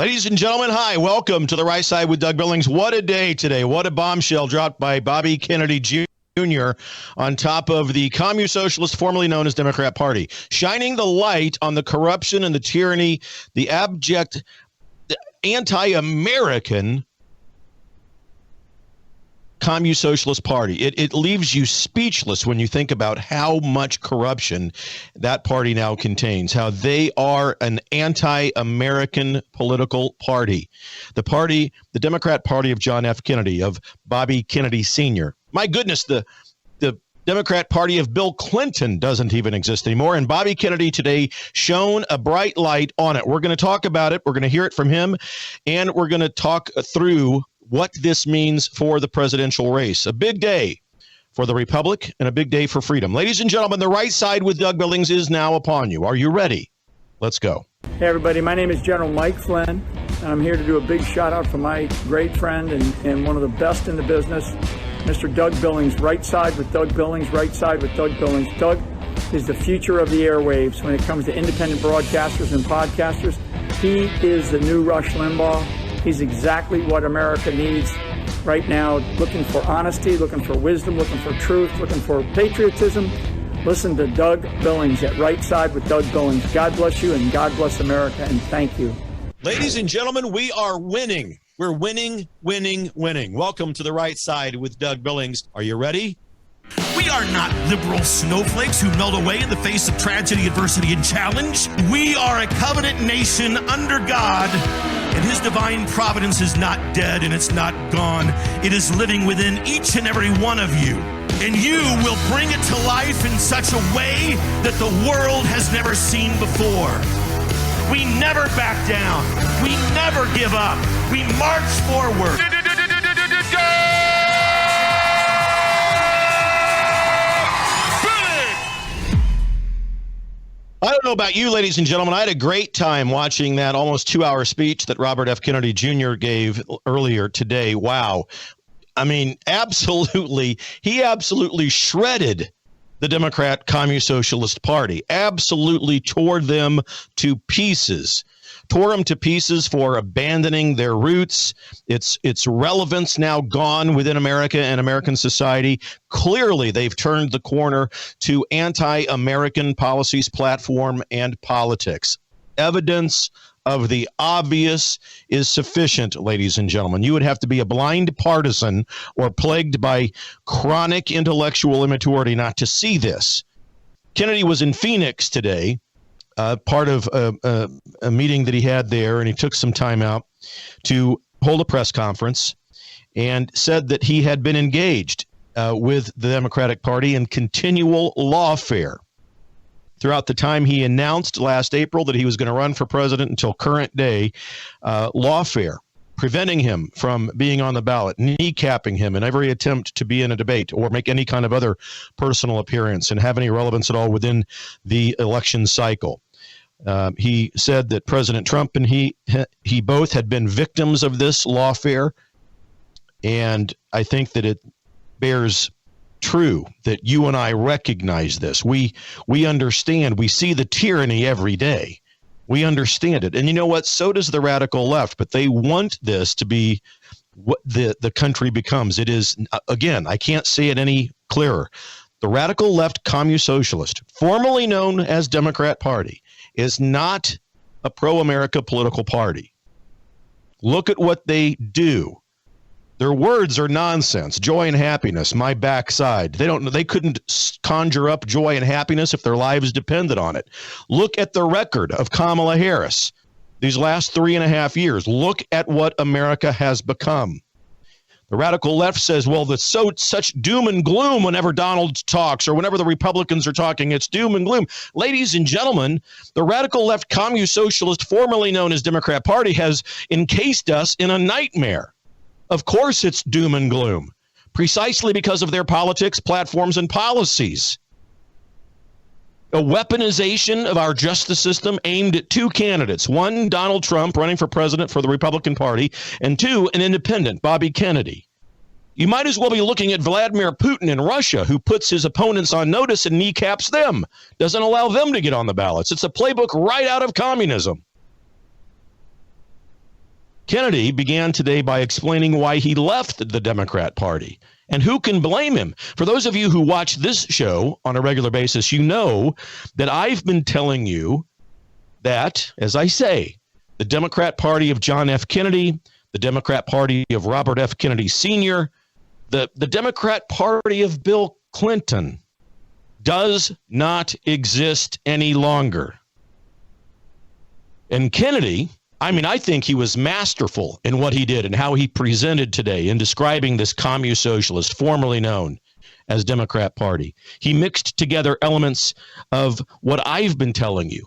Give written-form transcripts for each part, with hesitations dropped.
Ladies and gentlemen, hi. Welcome to The Right Side with Doug Billings. What a day today. What a bombshell dropped by Bobby Kennedy Jr. on top of the Commune Socialist, formerly known as Democrat Party, shining the light on the corruption and the tyranny, the abject anti-American Commune Socialist Party. It leaves you speechless when you think about how much corruption that party now contains, how they are an anti-American political party. The Democrat Party of John F. Kennedy, of Bobby Kennedy Sr. My goodness, the Democrat Party of Bill Clinton doesn't even exist anymore. And Bobby Kennedy today shone a bright light on it. We're going to talk about it. We're going to hear it from him. And we're going to talk through what this means for the presidential race. A big day for the Republic and a big day for freedom. Ladies and gentlemen, The Right Side with Doug Billings is now upon you. Are you ready? Let's go. Hey, everybody. My name is General Mike Flynn, and I'm here to do a big shout-out for my great friend and one of the best in the business, Mr. Doug Billings. Right Side with Doug Billings, Right Side with Doug Billings. Doug is the future of the airwaves when it comes to independent broadcasters and podcasters. He is the new Rush Limbaugh. He's exactly what America needs right now, looking for honesty, looking for wisdom, looking for truth, looking for patriotism. Listen to Doug Billings at Right Side with Doug Billings. God bless you and God bless America, and thank you. Ladies and gentlemen, we are winning. We're winning, winning, winning. Welcome to The Right Side with Doug Billings. Are you ready? We are not liberal snowflakes who melt away in the face of tragedy, adversity, and challenge. We are a covenant nation under God, and His divine providence is not dead and it's not gone. It is living within each and every one of you. And you will bring it to life in such a way that the world has never seen before. We never back down. We never give up. We march forward. I don't know about you, ladies and gentlemen. I had a great time watching that almost 2-hour speech that Robert F. Kennedy Jr. gave earlier today. Wow. I mean, he absolutely shredded the Democrat Commune Socialist Party, absolutely tore them to pieces. Tore them to pieces for abandoning their roots. Its relevance now gone within America and American society. Clearly, they've turned the corner to anti-American policies, platform, and politics. Evidence of the obvious is sufficient, ladies and gentlemen. You would have to be a blind partisan or plagued by chronic intellectual immaturity not to see this. Kennedy was in Phoenix today, part of a meeting that he had there, and he took some time out to hold a press conference and said that he had been engaged with the Democratic Party in continual lawfare throughout the time he announced last April that he was going to run for president until current day. Lawfare preventing him from being on the ballot, kneecapping him in every attempt to be in a debate or make any kind of other personal appearance and have any relevance at all within the election cycle. He said that President Trump and he both had been victims of this lawfare, and I think that it bears true that you and I recognize this. We understand. We see the tyranny every day. We understand it. And you know what? So does the radical left, but they want this to be what the country becomes. It is, again, I can't say it any clearer. The radical left Commune Socialist, formerly known as Democrat Party, is not a pro-America political party. Look at what they do. Their words are nonsense. Joy and happiness, my backside. They couldn't conjure up joy and happiness if their lives depended on it. Look at the record of Kamala Harris these last 3.5 years. Look at what America has become. The radical left says, well, there's such doom and gloom whenever Donald talks or whenever the Republicans are talking. It's doom and gloom. Ladies and gentlemen, the radical left Commune Socialist, formerly known as Democrat Party, has encased us in a nightmare. Of course it's doom and gloom, precisely because of their politics, platforms, and policies. A weaponization of our justice system aimed at two candidates. One, Donald Trump running for president for the Republican Party, and two, an independent, Bobby Kennedy. You might as well be looking at Vladimir Putin in Russia, who puts his opponents on notice and kneecaps them, doesn't allow them to get on the ballots. It's a playbook right out of communism. Kennedy began today by explaining why he left the Democrat Party. And who can blame him? For those of you who watch this show on a regular basis, you know that I've been telling you that, as I say, the Democrat Party of John F. Kennedy, the Democrat Party of Robert F. Kennedy Sr., the Democrat Party of Bill Clinton does not exist any longer. And Kennedy, I think he was masterful in what he did and how he presented today in describing this commune socialist, formerly known as Democrat Party. He mixed together elements of what I've been telling you,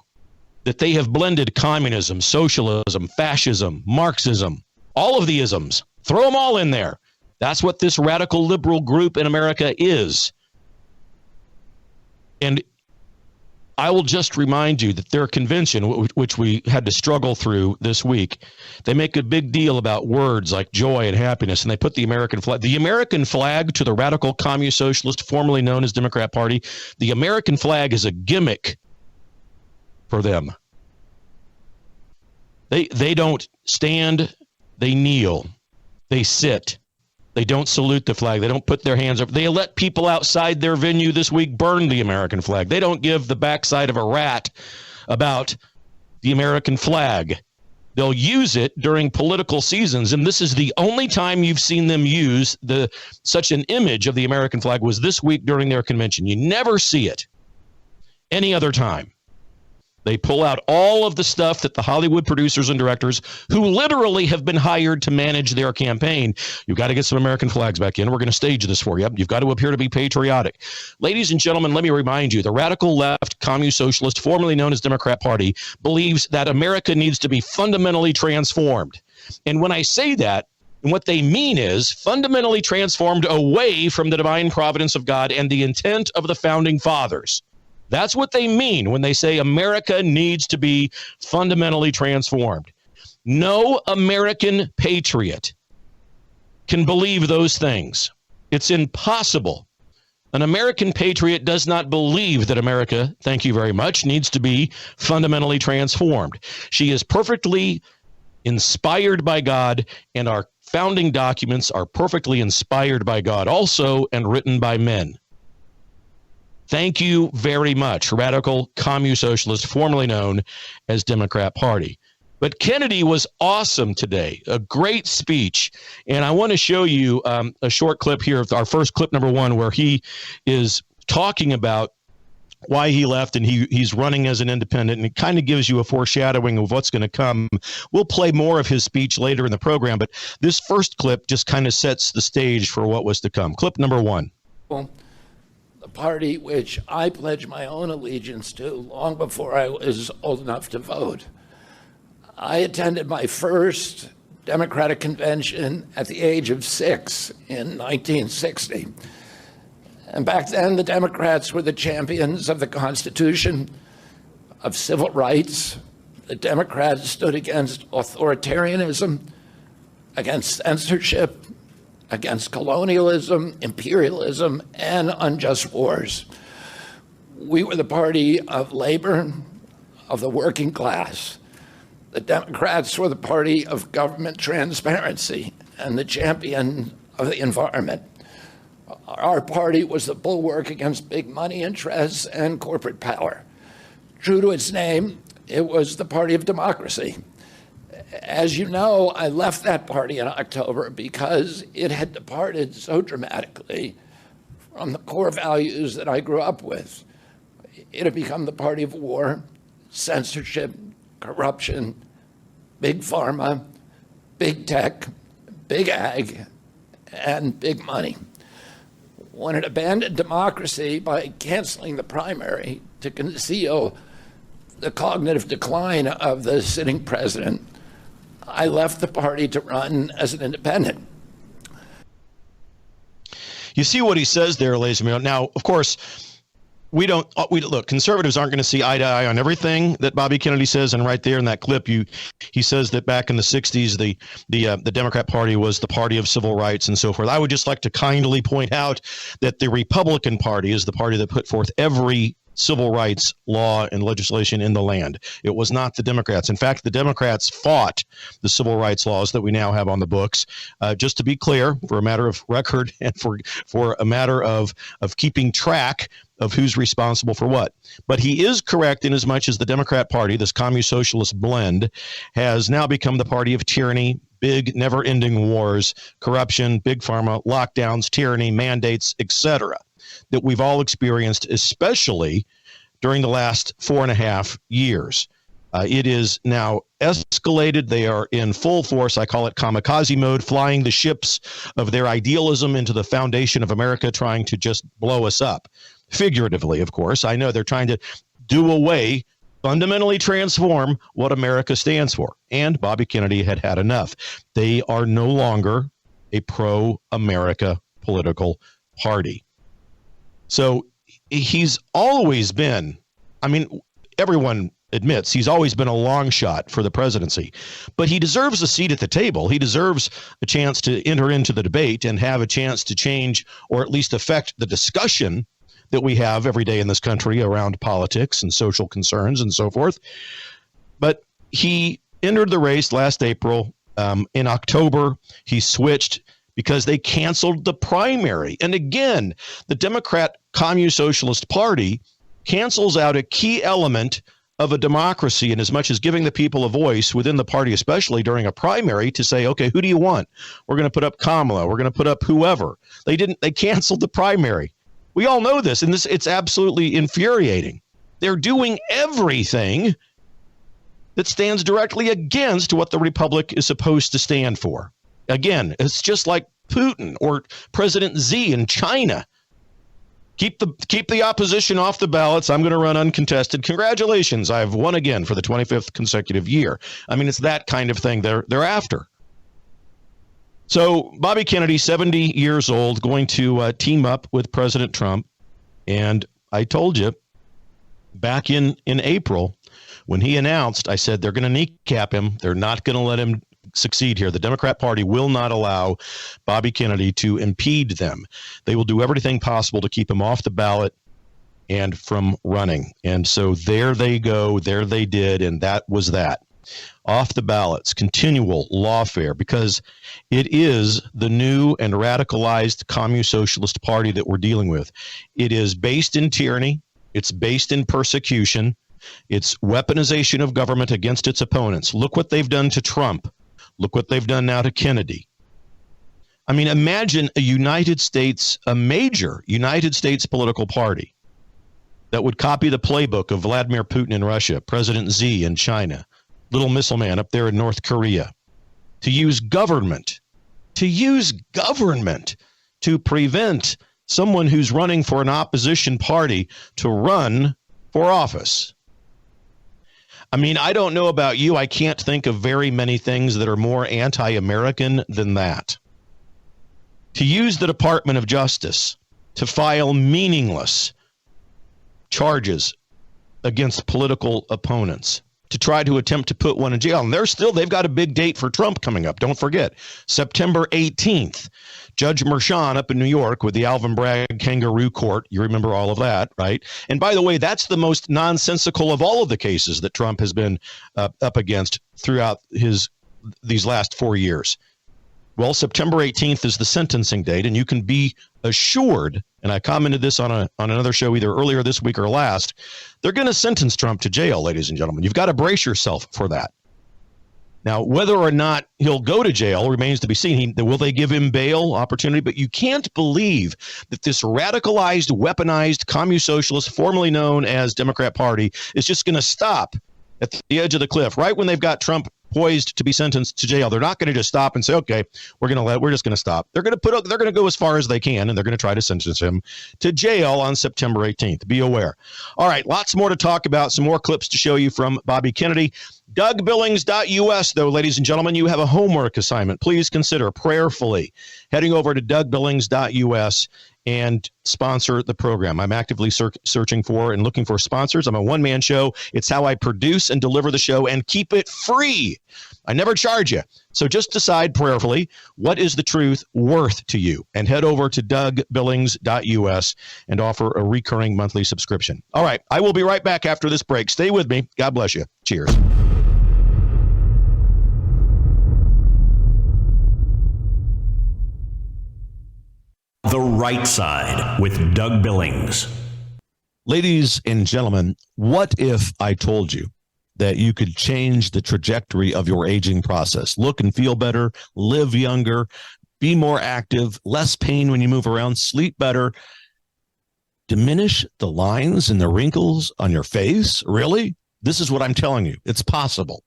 that they have blended communism, socialism, fascism, Marxism, all of the isms. Throw them all in there. That's what this radical liberal group in America is. And I will just remind you that their convention, which we had to struggle through this week, they make a big deal about words like joy and happiness, and they put the American flag. The American flag to the radical commune socialist, formerly known as Democrat Party, the American flag is a gimmick for them. They don't stand, they kneel, they sit. They don't salute the flag. They don't put their hands up. They let people outside their venue this week burn the American flag. They don't give the backside of a rat about the American flag. They'll use it during political seasons, and this is the only time you've seen them use such an image of the American flag was this week during their convention. You never see it any other time. They pull out all of the stuff that the Hollywood producers and directors, who literally have been hired to manage their campaign, you've got to get some American flags back in. We're going to stage this for you. You've got to appear to be patriotic. Ladies and gentlemen, let me remind you, the radical left commune socialist, formerly known as Democrat Party, believes that America needs to be fundamentally transformed. And when I say that, what they mean is fundamentally transformed away from the divine providence of God and the intent of the founding fathers. That's what they mean when they say America needs to be fundamentally transformed. No American patriot can believe those things. It's impossible. An American patriot does not believe that America, thank you very much, needs to be fundamentally transformed. She is perfectly inspired by God, and our founding documents are perfectly inspired by God also and written by men. Thank you very much, radical commune socialist, formerly known as Democrat Party. But Kennedy was awesome today, a great speech. And I want to show you a short clip here, our first clip number one, where he is talking about why he left, and he's running as an independent, and it kind of gives you a foreshadowing of what's going to come. We'll play more of his speech later in the program, but this first clip just kind of sets the stage for what was to come. Clip number one. Well, the party which I pledged my own allegiance to long before I was old enough to vote. I attended my first Democratic convention at the age of 6 in 1960. And back then, the Democrats were the champions of the Constitution, of civil rights. The Democrats stood against authoritarianism, against censorship, against colonialism, imperialism, and unjust wars. We were the party of labor, of the working class. The Democrats were the party of government transparency and the champion of the environment. Our party was the bulwark against big money interests and corporate power. True to its name, it was the party of democracy. As you know, I left that party in October because it had departed so dramatically from the core values that I grew up with. It had become the party of war, censorship, corruption, big pharma, big tech, big ag, and big money. When it abandoned democracy by canceling the primary to conceal the cognitive decline of the sitting president, I left the party to run as an independent. You see what he says there, ladies and gentlemen. Now, of course, we look, conservatives aren't going to see eye to eye on everything that Bobby Kennedy says. And right there in that clip, he says that back in the 60s, the Democrat Party was the party of civil rights and so forth. I would just like to kindly point out that the Republican Party is the party that put forth every civil rights law and legislation in the land. It was not the Democrats. In fact, the Democrats fought the civil rights laws that we now have on the books. Just to be clear, for a matter of record and for a matter of keeping track of who's responsible for what. But he is correct in as much as the Democrat Party, this communist-socialist blend, has now become the party of tyranny, big, never-ending wars, corruption, big pharma, lockdowns, tyranny, mandates, etc., that we've all experienced, especially during the last 4.5 years. It is now escalated. They are in full force. I call it kamikaze mode, flying the ships of their idealism into the foundation of America, trying to just blow us up. Figuratively, of course. I know they're trying to do away, fundamentally transform what America stands for. And Bobby Kennedy had had enough. They are no longer a pro-America political party. So he's always been, I mean, everyone admits he's always been a long shot for the presidency, but he deserves a seat at the table. He deserves a chance to enter into the debate and have a chance to change or at least affect the discussion that we have every day in this country around politics and social concerns and so forth. But he entered the race last April. In October, he switched because they canceled the primary. And again, the Democrat Communist Socialist Party cancels out a key element of a democracy in as much as giving the people a voice within the party, especially during a primary, to say, okay, who do you want? We're going to put up Kamala. We're going to put up whoever. They canceled the primary. We all know this, and it's absolutely infuriating. They're doing everything that stands directly against what the Republic is supposed to stand for. Again, it's just like Putin or President Xi in China. Keep the opposition off the ballots. I'm going to run uncontested. Congratulations, I've won again for the 25th consecutive year. I mean, it's that kind of thing they're after. So Bobby Kennedy, 70 years old, going to team up with President Trump. And I told you back in April when he announced, I said, they're going to kneecap him. They're not going to let him succeed here. The Democrat Party will not allow Bobby Kennedy to impede them. They will do everything possible to keep him off the ballot and from running. And so there they go. There they did. And that was that. Off the ballots, continual lawfare, because it is the new and radicalized communist socialist party that we're dealing with. It is based in tyranny. It's based in persecution. It's weaponization of government against its opponents. Look what they've done to Trump. Look what they've done now to Kennedy. I mean, imagine a major United States political party that would copy the playbook of Vladimir Putin in Russia, President Xi in China, little missile man up there in North Korea, to use government to prevent someone who's running for an opposition party to run for office. I mean, I don't know about you. I can't think of very many things that are more anti-American than that. To use the Department of Justice to file meaningless charges against political opponents, to try to attempt to put one in jail. And they've got a big date for Trump coming up. Don't forget, September 18th. Judge Merchan up in New York with the Alvin Bragg kangaroo court. You remember all of that, right? And by the way, that's the most nonsensical of all of the cases that Trump has been up against throughout these last 4 years. Well, September 18th is the sentencing date, and you can be assured, and I commented this on another show either earlier this week or last, they're going to sentence Trump to jail, ladies and gentlemen. You've got to brace yourself for that. Now, whether or not he'll go to jail remains to be seen. Will they give him bail opportunity? But you can't believe that this radicalized, weaponized communist socialist, formerly known as Democrat Party, is just going to stop at the edge of the cliff, right when they've got Trump poised to be sentenced to jail. They're not going to just stop and say, okay, we're just going to stop. They're going to go as far as they can, and they're going to try to sentence him to jail on September 18th. Be aware. All right, lots more to talk about, some more clips to show you from Bobby Kennedy. DougBillings.us, though, ladies and gentlemen, you have a homework assignment. Please consider prayerfully heading over to DougBillings.us and sponsor the program. I'm actively searching for and looking for sponsors. I'm a one-man show. It's how I produce and deliver the show and keep it free. I never charge you. So just decide prayerfully, what is the truth worth to you? And head over to DougBillings.us and offer a recurring monthly subscription. All right, I will be right back after this break. Stay with me. God bless you. Cheers. The Right Side with Doug Billings. Ladies and gentlemen, what if I told you that you could change the trajectory of your aging process? Look and feel better, live younger, be more active, less pain when you move around, sleep better, diminish the lines and the wrinkles on your face? Really? This is what I'm telling you. It's possible.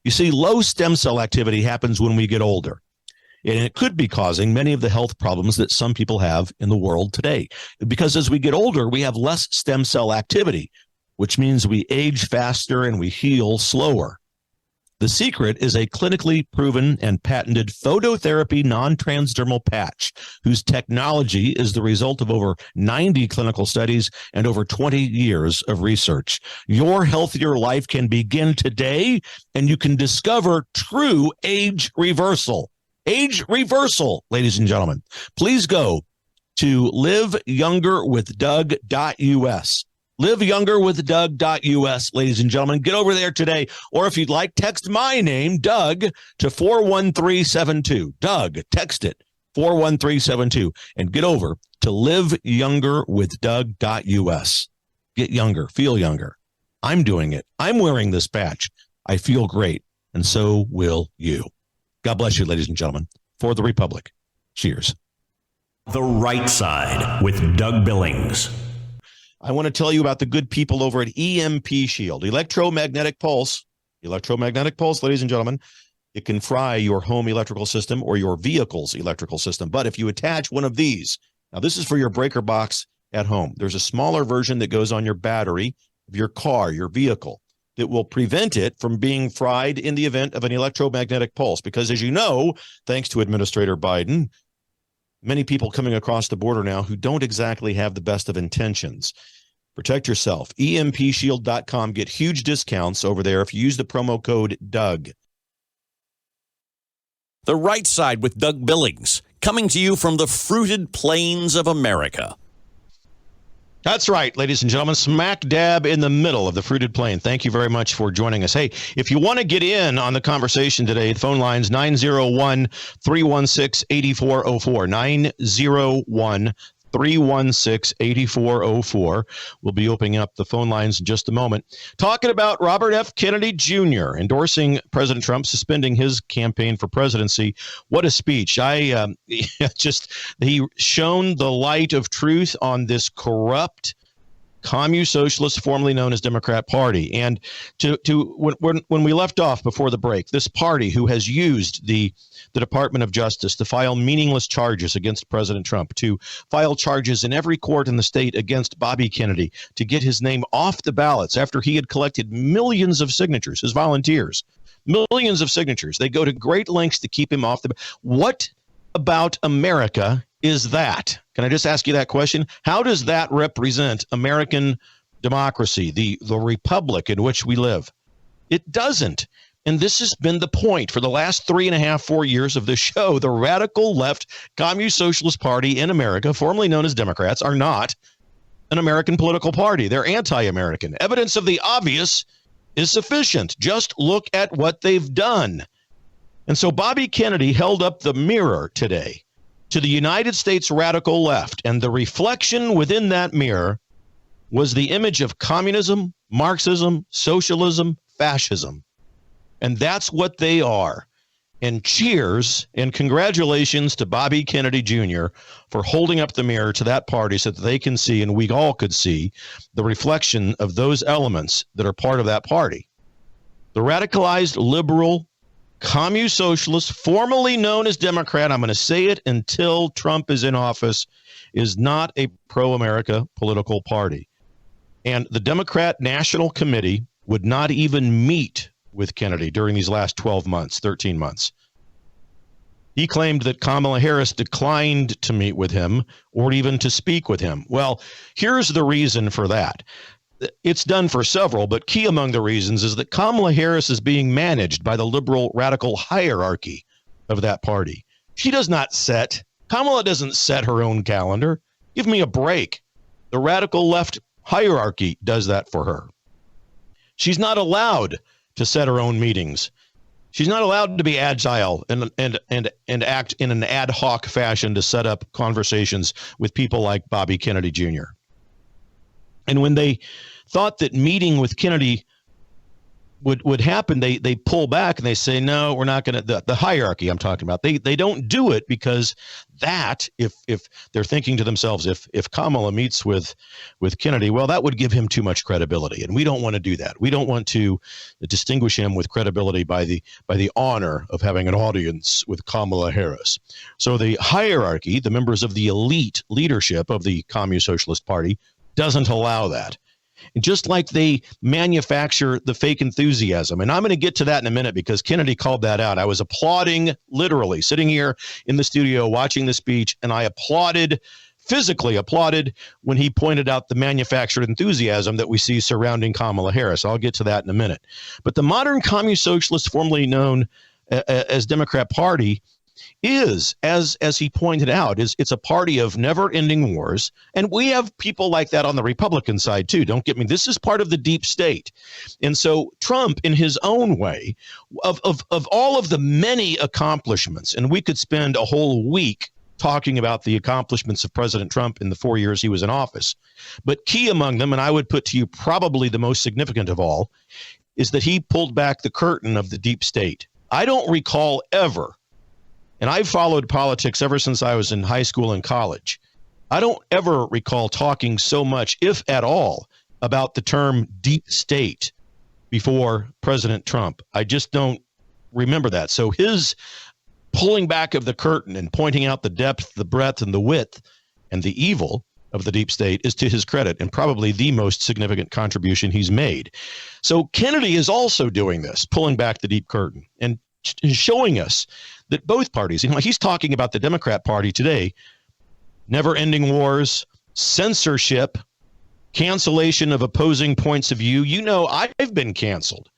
You see, low stem cell activity happens when we get older. And it could be causing many of the health problems that some people have in the world today. Because as we get older, we have less stem cell activity, which means we age faster and we heal slower. The secret is a clinically proven and patented phototherapy non-transdermal patch, whose technology is the result of over 90 clinical studies and over 20 years of research. Your healthier life can begin today, and you can discover true age reversal. Age reversal, ladies and gentlemen. Please go to liveyoungerwithdoug.us. Liveyoungerwithdoug.us, ladies and gentlemen. Get over there today. Or if you'd like, text my name, Doug, to 41372. Doug, text it, 41372. And get over to liveyoungerwithdoug.us. Get younger, feel younger. I'm doing it. I'm wearing this patch. I feel great. And so will you. God bless you, ladies and gentlemen. For the Republic. Cheers. The Right Side with Doug Billings. I want to tell you about the good people over at EMP Shield. Electromagnetic pulse, ladies and gentlemen. It can fry your home electrical system or your vehicle's electrical system. But if you attach one of these, now this is for your breaker box at home. There's a smaller version that goes on your battery of your car, your vehicle, that will prevent it from being fried in the event of an electromagnetic pulse. Because as you know, thanks to Administrator Biden, many people coming across the border now who don't exactly have the best of intentions. Protect yourself. EMPshield.com. Get huge discounts over there if you use the promo code Doug. The Right Side with Doug Billings, coming to you from the fruited plains of America. That's right, ladies and gentlemen, smack dab in the middle of the fruited plain. Thank you very much for joining us. Hey, if you want to get in on the conversation today, the phone line's 901-316-8404, 901-316-8404. We'll be opening up the phone lines in just a moment. Talking about Robert F. Kennedy Jr. endorsing President Trump, suspending his campaign for presidency. What a speech. He shone the light of truth on this corrupt commune socialist, formerly known as Democrat Party. And when we left off before the break, this party who has used the Department of Justice to file meaningless charges against President Trump, to file charges in every court in the state against Bobby Kennedy, to get his name off the ballots after he had collected millions of signatures, his volunteers, millions of signatures. They go to great lengths to keep him off the ballot. What about America is that? Can I just ask you that question? How does that represent American democracy, the republic in which we live? It doesn't. And this has been the point for the last 3.5-4 years of this show. The radical left Communist Socialist Party in America, formerly known as Democrats, are not an American political party. They're anti-American. Evidence of the obvious is sufficient. Just look at what they've done. And so Bobby Kennedy held up the mirror today to the United States radical left, and the reflection within that mirror was the image of communism, Marxism, socialism, fascism. And that's what they are. And cheers and congratulations to Bobby Kennedy Jr. for holding up the mirror to that party so that they can see, and we all could see, the reflection of those elements that are part of that party. The radicalized liberal commune socialist, formerly known as Democrat, I'm going to say it until Trump is in office, is not a pro-America political party. And the Democrat National Committee would not even meet with Kennedy during these last 12 months, 13 months. He claimed that Kamala Harris declined to meet with him or even to speak with him. Well, here's the reason for that. It's done for several, but key among the reasons is that Kamala Harris is being managed by the liberal radical hierarchy of that party. Kamala doesn't set her own calendar. Give me a break. The radical left hierarchy does that for her. She's not allowed to set her own meetings. She's not allowed to be agile and act in an ad hoc fashion to set up conversations with people like Bobby Kennedy Jr. And when they thought that meeting with Kennedy would happen, they pull back and they say, no, we're not going to. The hierarchy I'm talking about, they don't do it because that, if they're thinking to themselves, if Kamala meets with Kennedy, well, that would give him too much credibility, and we don't want to do that. We don't want to distinguish him with credibility by the honor of having an audience with Kamala Harris. So the hierarchy, the members of the elite leadership of the Communist Socialist Party, doesn't allow that. And just like they manufacture the fake enthusiasm, and I'm going to get to that in a minute because Kennedy called that out. I was applauding, literally, sitting here in the studio watching the speech, and I physically applauded when he pointed out the manufactured enthusiasm that we see surrounding Kamala Harris. I'll get to that in a minute. But the modern Communist Socialist, formerly known as Democrat Party, is, as he pointed out, it's a party of never-ending wars, and we have people like that on the Republican side too. Don't get me. This is part of the deep state, and so Trump, in his own way, of all of the many accomplishments, and we could spend a whole week talking about the accomplishments of President Trump in the 4 years he was in office, but key among them, and I would put to you probably the most significant of all, is that he pulled back the curtain of the deep state. I don't recall ever. And I've followed politics ever since I was in high school and college. I don't ever recall talking so much, if at all, about the term deep state before President Trump. I just don't remember that. So his pulling back of the curtain and pointing out the depth, the breadth, and the width and the evil of the deep state is to his credit and probably the most significant contribution he's made. So Kennedy is also doing this, pulling back the deep curtain and showing us that both parties, he's talking about the Democrat Party today, never-ending wars, censorship, cancellation of opposing points of view. I've been canceled.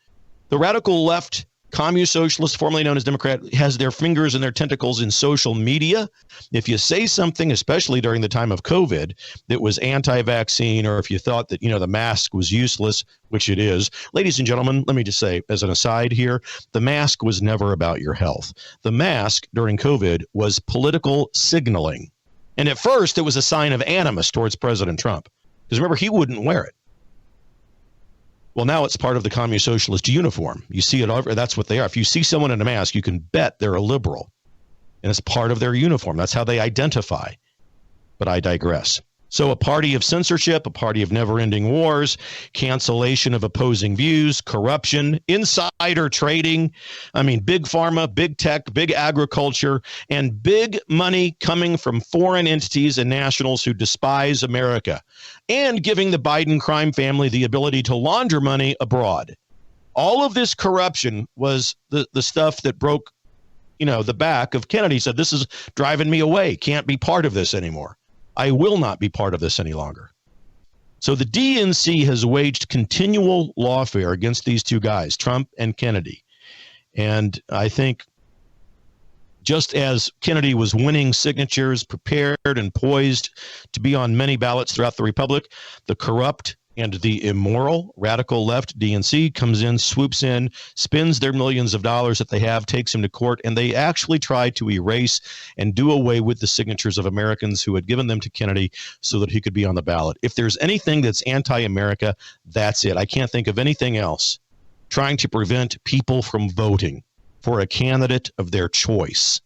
The radical left, Communist Socialist, formerly known as Democrat, has their fingers and their tentacles in social media. If you say something, especially during the time of COVID, that was anti-vaccine, or if you thought that, the mask was useless, which it is. Ladies and gentlemen, let me just say, as an aside here, the mask was never about your health. The mask during COVID was political signaling. And at first, it was a sign of animus towards President Trump. Because remember, he wouldn't wear it. Well, now it's part of the Communist Socialist uniform. You see it over. That's what they are. If you see someone in a mask, you can bet they're a liberal. And it's part of their uniform. That's how they identify. But I digress. So a party of censorship, a party of never-ending wars, cancellation of opposing views, corruption, insider trading. Big pharma, big tech, big agriculture, and big money coming from foreign entities and nationals who despise America, and giving the Biden crime family the ability to launder money abroad. All of this corruption was the stuff that broke, the back of Kennedy. He said, this is driving me away. Can't be part of this anymore. I will not be part of this any longer. So the DNC has waged continual lawfare against these two guys, Trump and Kennedy. And I think just as Kennedy was winning signatures, prepared and poised to be on many ballots throughout the Republic, the corrupt and the immoral radical left DNC comes in, swoops in, spends their millions of dollars that they have, takes him to court, and they actually try to erase and do away with the signatures of Americans who had given them to Kennedy so that he could be on the ballot. If there's anything that's anti-America, that's it. I can't think of anything else. Trying to prevent people from voting for a candidate of their choice.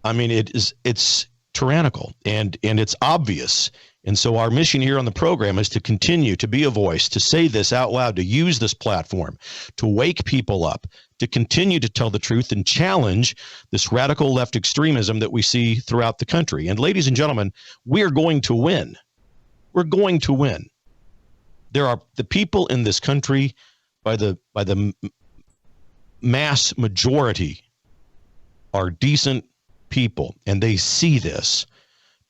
It's tyrannical and it's obvious. And so our mission here on the program is to continue to be a voice, to say this out loud, to use this platform, to wake people up, to continue to tell the truth and challenge this radical left extremism that we see throughout the country. And ladies and gentlemen, we're going to win. We're going to win. There are the people in this country by the mass majority are decent people, and they see this.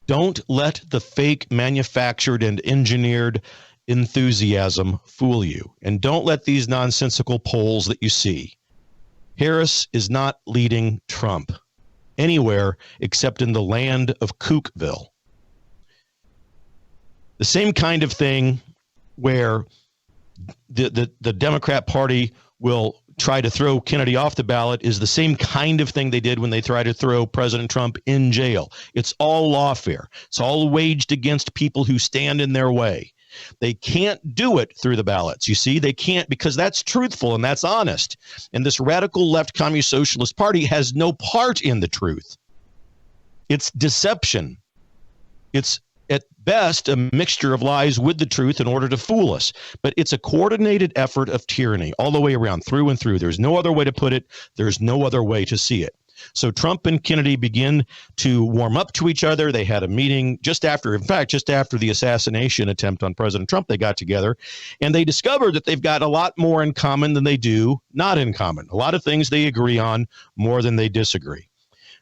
Don't let the fake manufactured and engineered enthusiasm fool you. And don't let these nonsensical polls that you see. Harris is not leading Trump anywhere except in the land of Kookville. The same kind of thing where the Democrat Party will try to throw Kennedy off the ballot is the same kind of thing they did when they tried to throw President Trump in jail. It's all lawfare. It's all waged against people who stand in their way. They can't do it through the ballots. You see, they can't, because that's truthful and that's honest. And this radical left communist socialist party has no part in the truth. It's deception. It's at best a mixture of lies with the truth in order to fool us. But it's a coordinated effort of tyranny all the way around, through and through. There's no other way to put it. There's no other way to see it. So Trump and Kennedy begin to warm up to each other. They had a meeting just after the assassination attempt on President Trump. They got together and they discovered that they've got a lot more in common than they do not in common. A lot of things they agree on more than they disagree.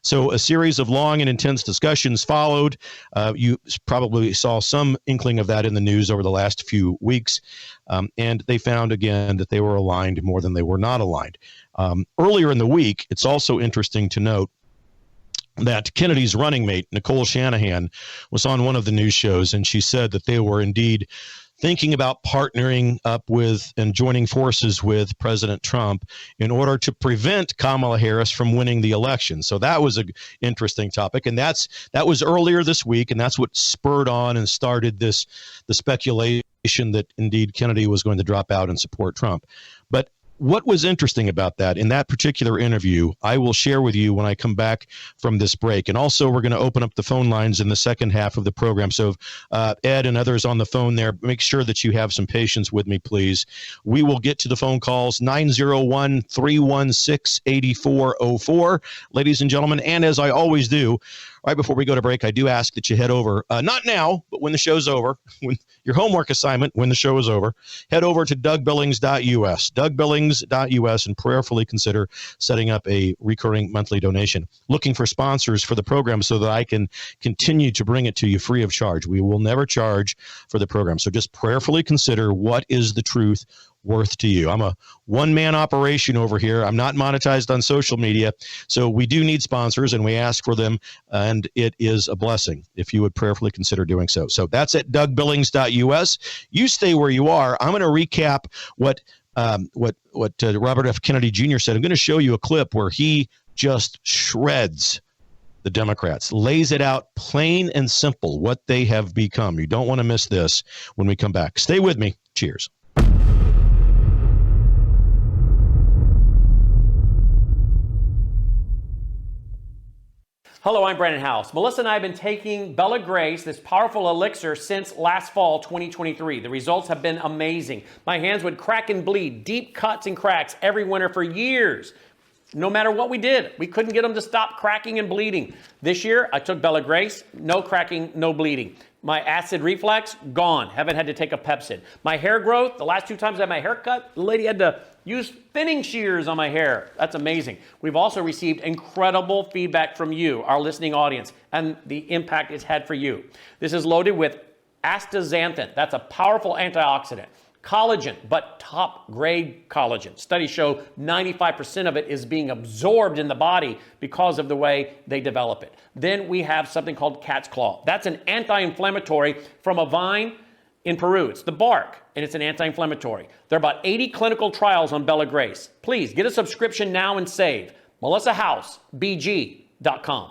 So a series of long and intense discussions followed. You probably saw some inkling of that in the news over the last few weeks. And they found again that they were aligned more than they were not aligned. Earlier in the week, it's also interesting to note that Kennedy's running mate, Nicole Shanahan, was on one of the news shows, and she said that they were indeed thinking about partnering up with and joining forces with President Trump in order to prevent Kamala Harris from winning the election. So that was an interesting topic, and that was earlier this week, and that's what spurred on and started the speculation that indeed Kennedy was going to drop out and support Trump. But what was interesting about that in that particular interview, I will share with you when I come back from this break. And also, we're going to open up the phone lines in the second half of the program. So Ed and others on the phone there, make sure that you have some patience with me, please. We will get to the phone calls, 901-316-8404, ladies and gentlemen. And as I always do, right before we go to break, I do ask that you head over, not now, but when the show's over, when your homework assignment, when the show is over, head over to DougBillings.us, DougBillings.us, and prayerfully consider setting up a recurring monthly donation. Looking for sponsors for the program so that I can continue to bring it to you free of charge. We will never charge for the program. So just prayerfully consider, what is the truth worth to you? I'm a one-man operation over here. I'm not monetized on social media. So we do need sponsors, and we ask for them, and it is a blessing if you would prayerfully consider doing so. So that's at DougBillings.us. You stay where you are. I'm going to recap what Robert F. Kennedy Jr. said. I'm going to show you a clip where he just shreds the Democrats, lays it out plain and simple what they have become. You don't want to miss this when we come back. Stay with me. Cheers. Hello, I'm Brandon House. Melissa and I have been taking Bella Grace, this powerful elixir, since last fall, 2023. The results have been amazing. My hands would crack and bleed, deep cuts and cracks every winter for years. No matter what we did, we couldn't get them to stop cracking and bleeding. This year, I took Bella Grace, no cracking, no bleeding. My acid reflux, gone. Haven't had to take a Pepsid. My hair growth, the last 2 times I had my hair cut, the lady had to use thinning shears on my hair. That's amazing. We've also received incredible feedback from you, our listening audience, and the impact it's had for you. This is loaded with astaxanthin. That's a powerful antioxidant. Collagen, but top grade collagen. Studies show 95% of it is being absorbed in the body because of the way they develop it. Then we have something called cat's claw. That's an anti-inflammatory from a vine in Peru. It's the bark, and it's an anti-inflammatory. There are about 80 clinical trials on Bella Grace. Please get a subscription now and save. MelissaHouseBG.com.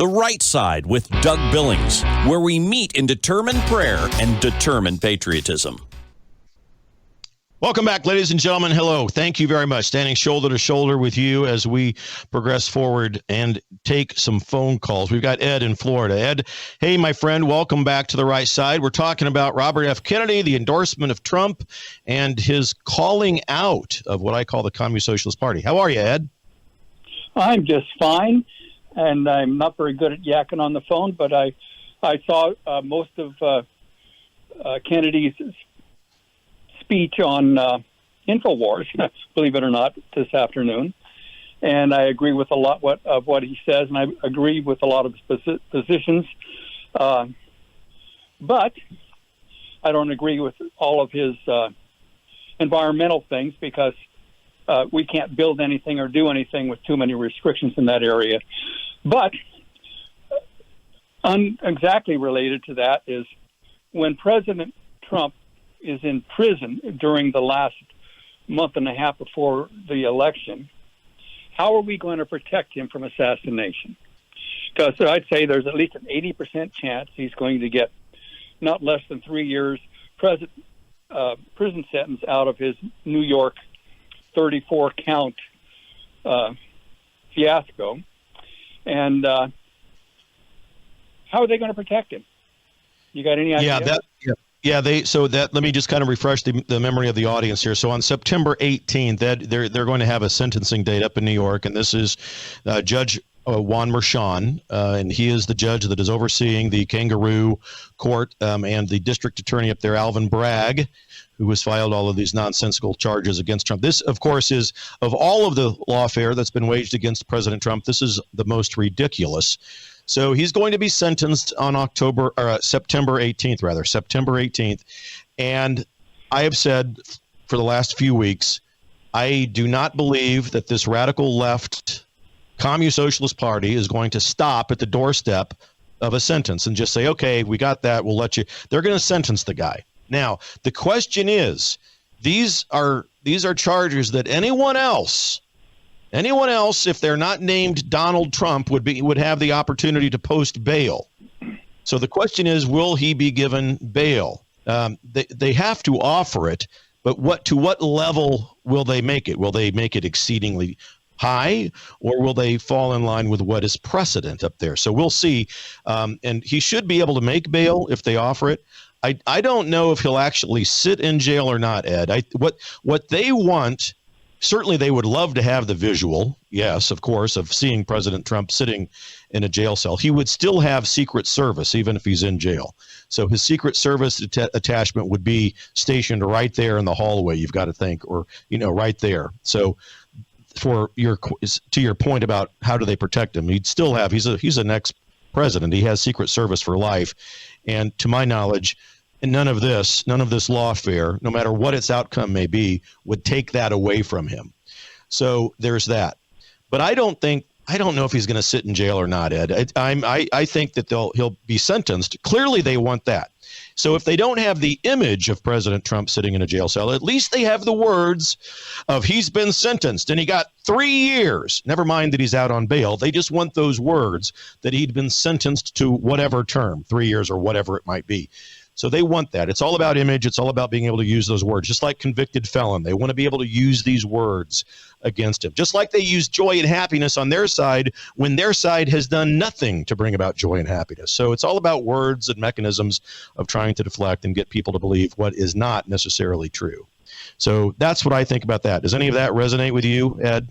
The Right Side with Doug Billings, where we meet in determined prayer and determined patriotism. Welcome back, ladies and gentlemen. Hello. Thank you very much. Standing shoulder to shoulder with you as we progress forward and take some phone calls. We've got Ed in Florida. Ed, hey, my friend, welcome back to The Right Side. We're talking about Robert F. Kennedy, the endorsement of Trump, and his calling out of what I call the Communist Socialist Party. How are you, Ed? I'm just fine, and I'm not very good at yakking on the phone, but I saw most of Kennedy's speech on InfoWars, believe it or not, this afternoon, and I agree with a lot of what he says, and I agree with a lot of his positions, but I don't agree with all of his environmental things because we can't build anything or do anything with too many restrictions in that area. But exactly related to that is when President Trump is in prison during the last month and a half before the election, how are we going to protect him from assassination? Because I'd say there's at least an 80% chance he's going to get not less than 3 years prison sentence out of his New York 34-count fiasco. And how are they going to protect him? You got any idea? Let me just kind of refresh the memory of the audience here. So on September 18th, they're going to have a sentencing date up in New York, and this is Judge Juan Merchan, and he is the judge that is overseeing the Kangaroo Court, and the district attorney up there, Alvin Bragg, who has filed all of these nonsensical charges against Trump. This, of course, is, of all of the lawfare that's been waged against President Trump, this is the most ridiculous. So he's going to be sentenced on September 18th. And I have said for the last few weeks, I do not believe that this radical left Communist Socialist Party is going to stop at the doorstep of a sentence and just say, okay, we got that, we'll let you. They're going to sentence the guy. Now, the question is, these are charges that anyone else, if they're not named Donald Trump, would have the opportunity to post bail. So the question is, will he be given bail? They have to offer it, but to what level will they make it? Will they make it exceedingly high, or will they fall in line with what is precedent up there? So we'll see. And he should be able to make bail if they offer it. I don't know if he'll actually sit in jail or not, Ed. What they want. Certainly, they would love to have the visual, yes, of course, of seeing President Trump sitting in a jail cell. He would still have Secret Service, even if he's in jail. So his Secret Service attachment would be stationed right there in the hallway, you've got to think, or, right there. So to your point about how do they protect him, he'd still have, he's an ex-president. He has Secret Service for life. And to my knowledge, and none of this lawfare, no matter what its outcome may be, would take that away from him. So there's that. But I don't know if he's going to sit in jail or not, Ed. I think that he'll be sentenced. Clearly, they want that. So if they don't have the image of President Trump sitting in a jail cell, at least they have the words of he's been sentenced and he got 3 years. Never mind that he's out on bail. They just want those words that he'd been sentenced to whatever term, 3 years or whatever it might be. So they want that. It's all about image. It's all about being able to use those words, just like convicted felon. They want to be able to use these words against him, just like they use joy and happiness on their side when their side has done nothing to bring about joy and happiness. So it's all about words and mechanisms of trying to deflect and get people to believe what is not necessarily true. So that's what I think about that. Does any of that resonate with you, Ed?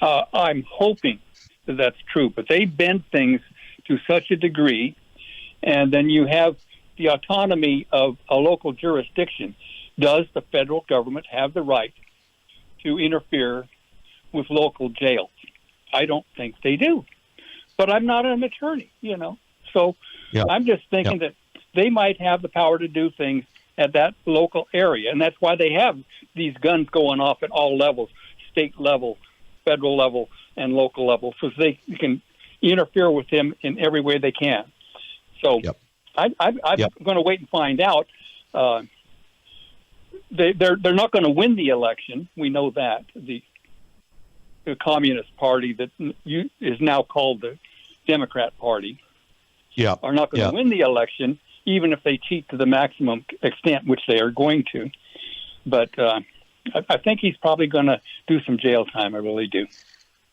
I'm hoping that that's true, but they bend things to such a degree, and then you have the autonomy of a local jurisdiction. Does the federal government have the right to interfere with local jails? I don't think they do. But I'm not an attorney, So I'm just thinking that they might have the power to do things at that local area. And that's why they have these guns going off at all levels, state level, federal level, and local level, so they can interfere with him in every way they can. So I'm going to wait and find out. They're not going to win the election. We know that. The Communist Party that is now called the Democrat Party Yeah. are not going to win the election, even if they cheat to the maximum extent, which they are going to. But I think he's probably going to do some jail time. I really do.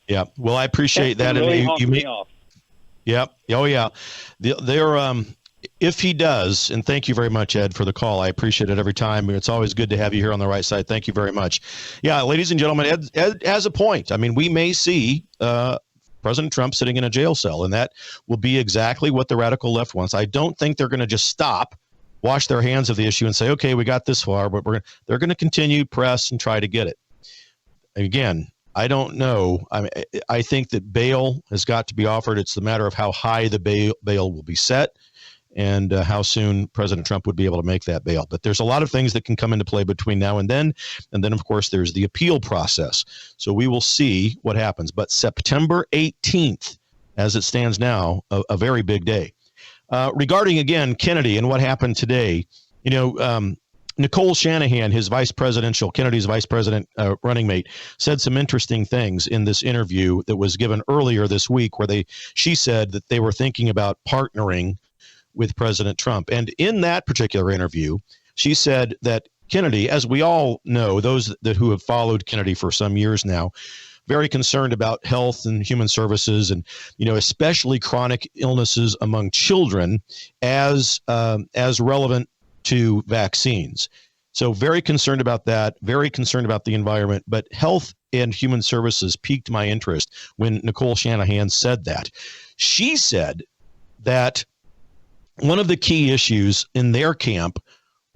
Yeah. Well, I appreciate that. Really And honks me off. Yep. Oh, yeah. They're if he does, and thank you very much, Ed, for the call. I appreciate it every time. It's always good to have you here on the right side. Thank you very much. Yeah, ladies and gentlemen, Ed has a point. I mean, we may see President Trump sitting in a jail cell, and that will be exactly what the radical left wants. I don't think they're going to just stop, wash their hands of the issue, and say, okay, we got this far, but they're going to continue, press, and try to get it. Again, I don't know. I think that bail has got to be offered. It's the matter of how high the bail will be set and how soon President Trump would be able to make that bail. But there's a lot of things that can come into play between now and then. And then, of course, there's the appeal process. So we will see what happens. But September 18th, as it stands now, a very big day. Regarding, again, Kennedy and what happened today, Nicole Shanahan, Kennedy's vice president running mate, said some interesting things in this interview that was given earlier this week where she said that they were thinking about partnering with President Trump. And in that particular interview, she said that Kennedy, as we all know, those who have followed Kennedy for some years now, very concerned about health and human services and, especially chronic illnesses among children as relevant to vaccines. So very concerned about that, very concerned about the environment, but health and human services piqued my interest when Nicole Shanahan said that. She said that one of the key issues in their camp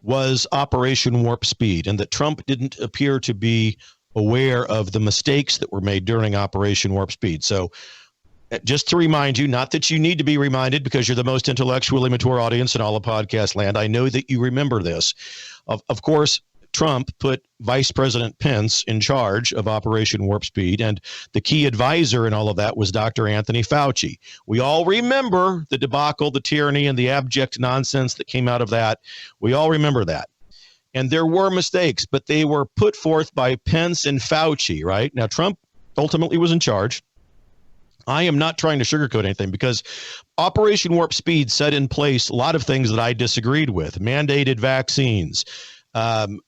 was Operation Warp Speed, and that Trump didn't appear to be aware of the mistakes that were made during Operation Warp Speed. So just to remind you, not that you need to be reminded because you're the most intellectually mature audience in all of podcast land. I know that you remember this. Of course, Trump put Vice President Pence in charge of Operation Warp Speed, and the key advisor in all of that was Dr. Anthony Fauci. We all remember the debacle, the tyranny, and the abject nonsense that came out of that. We all remember that. And there were mistakes, but they were put forth by Pence and Fauci, right? Now, Trump ultimately was in charge. I am not trying to sugarcoat anything because Operation Warp Speed set in place a lot of things that I disagreed with. Mandated vaccines, the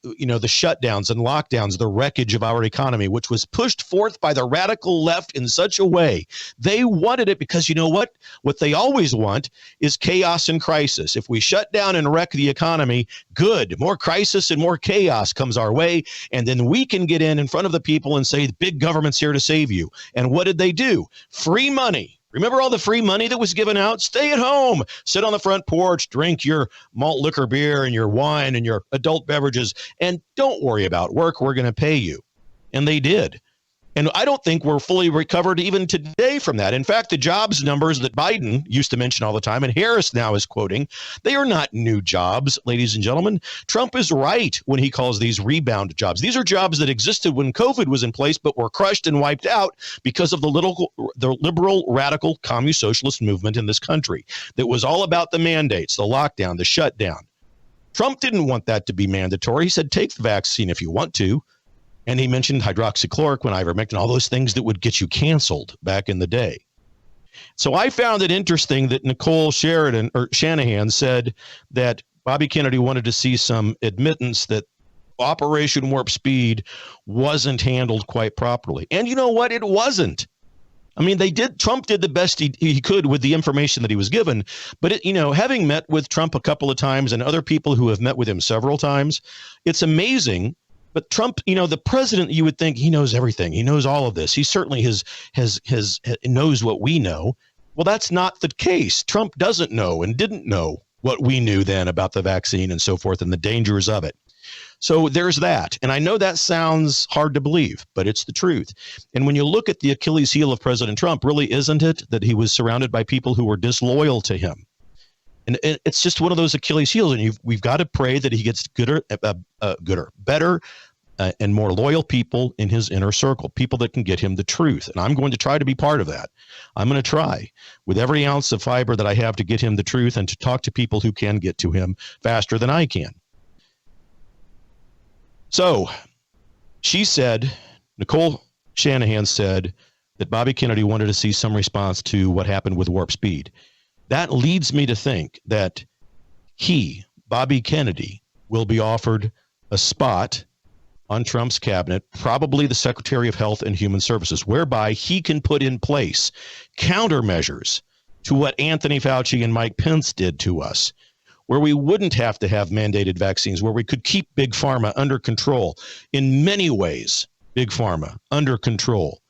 shutdowns and lockdowns, the wreckage of our economy, which was pushed forth by the radical left in such a way. They wanted it because you know what? What they always want is chaos and crisis. If we shut down and wreck the economy, good. More crisis and more chaos comes our way. And then we can get in front of the people and say, the big government's here to save you. And what did they do? Free money. Remember all the free money that was given out? Stay at home, sit on the front porch, drink your malt liquor beer and your wine and your adult beverages, and don't worry about work. We're going to pay you. And they did. And I don't think we're fully recovered even today from that. In fact, the jobs numbers that Biden used to mention all the time, and Harris now is quoting, they are not new jobs, ladies and gentlemen. Trump is right when he calls these rebound jobs. These are jobs that existed when COVID was in place, but were crushed and wiped out because of the liberal, radical, communist socialist movement in this country that was all about the mandates, the lockdown, the shutdown. Trump didn't want that to be mandatory. He said, take the vaccine if you want to. And he mentioned hydroxychloroquine, ivermectin, all those things that would get you canceled back in the day. So I found it interesting that Nicole Shanahan said that Bobby Kennedy wanted to see some admittance that Operation Warp Speed wasn't handled quite properly. And you know what? It wasn't. I mean, Trump did the best he could with the information that he was given. But, having met with Trump a couple of times and other people who have met with him several times, it's amazing. But Trump, the president, you would think he knows everything. He knows all of this. He certainly knows what we know. Well, that's not the case. Trump doesn't know and didn't know what we knew then about the vaccine and so forth and the dangers of it. So there's that. And I know that sounds hard to believe, but it's the truth. And when you look at the Achilles heel of President Trump, really isn't it that he was surrounded by people who were disloyal to him? And it's just one of those Achilles heels, and we've got to pray that he gets better, and more loyal people in his inner circle, people that can get him the truth. And I'm going to try to be part of that. I'm going to try with every ounce of fiber that I have to get him the truth and to talk to people who can get to him faster than I can. So she said, Nicole Shanahan said, that Bobby Kennedy wanted to see some response to what happened with warp speed. That leads me to think that Bobby Kennedy, will be offered a spot on Trump's cabinet, probably the Secretary of Health and Human Services, whereby he can put in place countermeasures to what Anthony Fauci and Mike Pence did to us, where we wouldn't have to have mandated vaccines, where we could keep Big Pharma under control. In many ways, Big Pharma under control.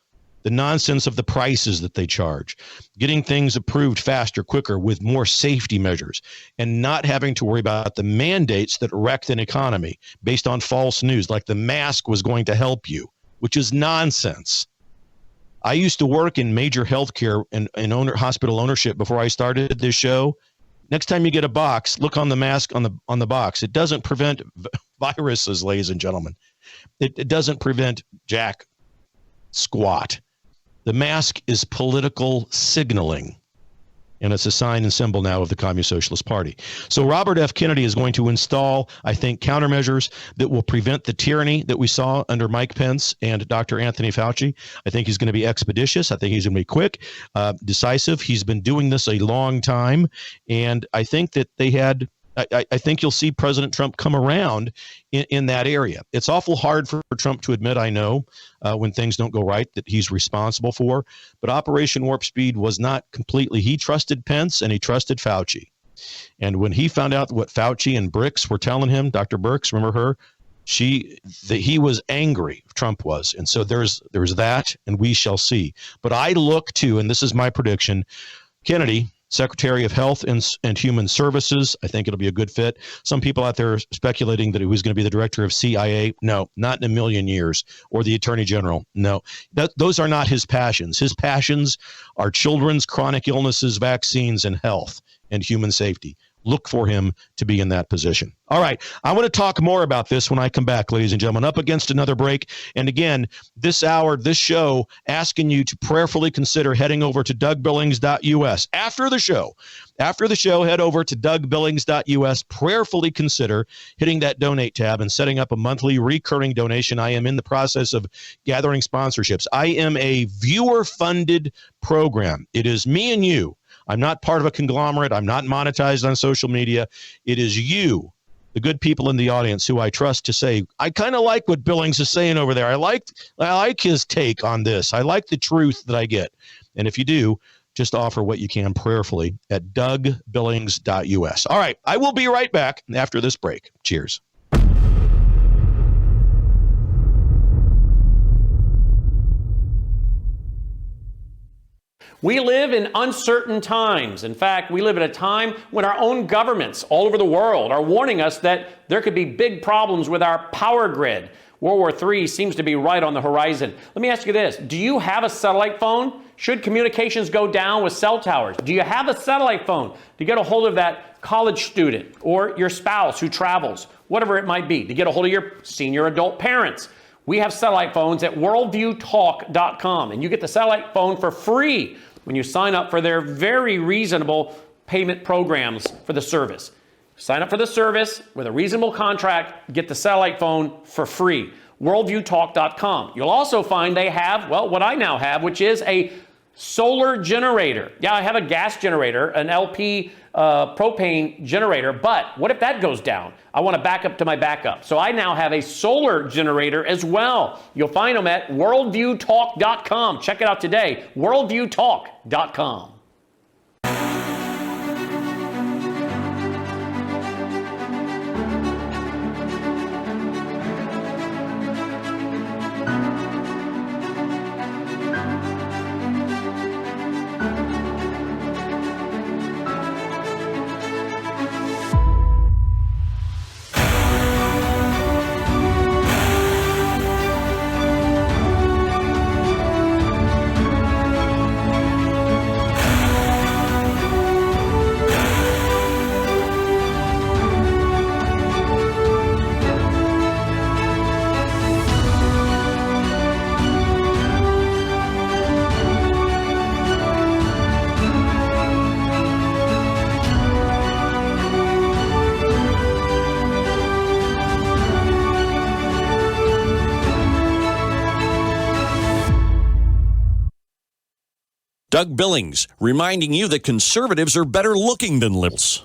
The nonsense of the prices that they charge, getting things approved faster, quicker, with more safety measures, and not having to worry about the mandates that wrecked an economy based on false news, like the mask was going to help you, which is nonsense. I used to work in major healthcare and hospital ownership before I started this show. Next time you get a box, look on the mask on the box. It doesn't prevent viruses, ladies and gentlemen. It doesn't prevent jack squat. The mask is political signaling, and it's a sign and symbol now of the Communist Socialist Party. So Robert F. Kennedy is going to install, I think, countermeasures that will prevent the tyranny that we saw under Mike Pence and Dr. Anthony Fauci. I think he's going to be expeditious. I think he's going to be quick, decisive. He's been doing this a long time, and I think that I think you'll see President Trump come around in that area. It's awful hard for Trump to admit, I know, when things don't go right, that he's responsible for. But Operation Warp Speed was not completely. He trusted Pence and he trusted Fauci. And when he found out what Fauci and Birx were telling him, Dr. Birx, remember her? He was angry, Trump was. And so there's that, and we shall see. But I look to, and this is my prediction, Kennedy, Secretary of Health and Human Services. I think it'll be a good fit. Some people out there are speculating that he was going to be the director of CIA. No, not in a million years. Or the Attorney General. No, those are not his passions. His passions are children's chronic illnesses, vaccines, and health and human safety. Look for him to be in that position. All right. I want to talk more about this when I come back, ladies and gentlemen. Up against another break. And again, this hour, this show, asking you to prayerfully consider heading over to DougBillings.us. After the show, head over to DougBillings.us. Prayerfully consider hitting that donate tab and setting up a monthly recurring donation. I am in the process of gathering sponsorships. I am a viewer-funded program. It is me and you. I'm not part of a conglomerate. I'm not monetized on social media. It is you, the good people in the audience, who I trust to say, I kind of like what Billings is saying over there. I like his take on this. I like the truth that I get. And if you do, just offer what you can prayerfully at DougBillings.us. All right. I will be right back after this break. Cheers. We live in uncertain times. In fact, we live at a time when our own governments all over the world are warning us that there could be big problems with our power grid. World War III seems to be right on the horizon. Let me ask you this. Do you have a satellite phone? Should communications go down with cell towers? Do you have a satellite phone to get a hold of that college student or your spouse who travels, whatever it might be, to get a hold of your senior adult parents? We have satellite phones at worldviewtalk.com, and you get the satellite phone for free when you sign up for their very reasonable payment programs for the service. Sign up for the service with a reasonable contract, get the satellite phone for free. Worldviewtalk.com. You'll also find they have, well, what I now have, which is a solar generator. Yeah, I have a gas generator, an LP propane generator, but what if that goes down? I want to back up to my backup. So I now have a solar generator as well. You'll find them at worldviewtalk.com. Check it out today, worldviewtalk.com. Doug Billings, reminding you that conservatives are better looking than liberals.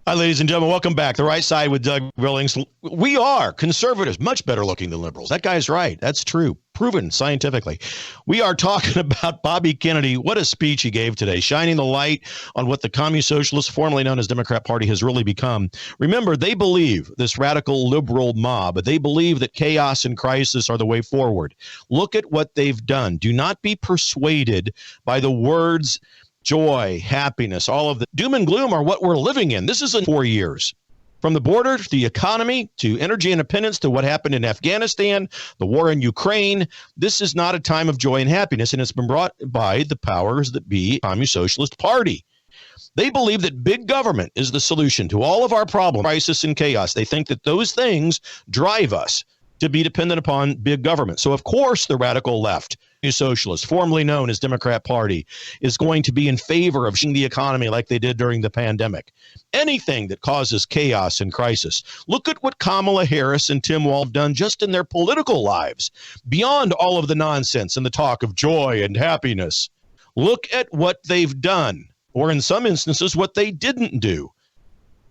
Hi, ladies and gentlemen. Welcome back. The Right Side with Doug Billings. We are conservatives, much better looking than liberals. That guy's right. That's true. Proven scientifically. We are talking about Bobby Kennedy. What a speech he gave today, shining the light on what the Communist Socialist, formerly known as Democrat Party, has really become. Remember, they believe, this radical liberal mob, they believe that chaos and crisis are the way forward. Look at what they've done. Do not be persuaded by the words joy, happiness, all of the doom and gloom are what we're living in. This is in 4 years. From the border to the economy to energy independence to what happened in Afghanistan, the war in Ukraine, this is not a time of joy and happiness, and it's been brought by the powers that be, Communist Socialist Party. They believe that big government is the solution to all of our problems, crisis and chaos. They think that those things drive us to be dependent upon big government. So, of course, the radical left, Socialist, formerly known as Democrat Party, is going to be in favor of the economy like they did during the pandemic. Anything that causes chaos and crisis. Look at what Kamala Harris and Tim Walz have done just in their political lives, beyond all of the nonsense and the talk of joy and happiness. Look at what they've done, or in some instances, what they didn't do.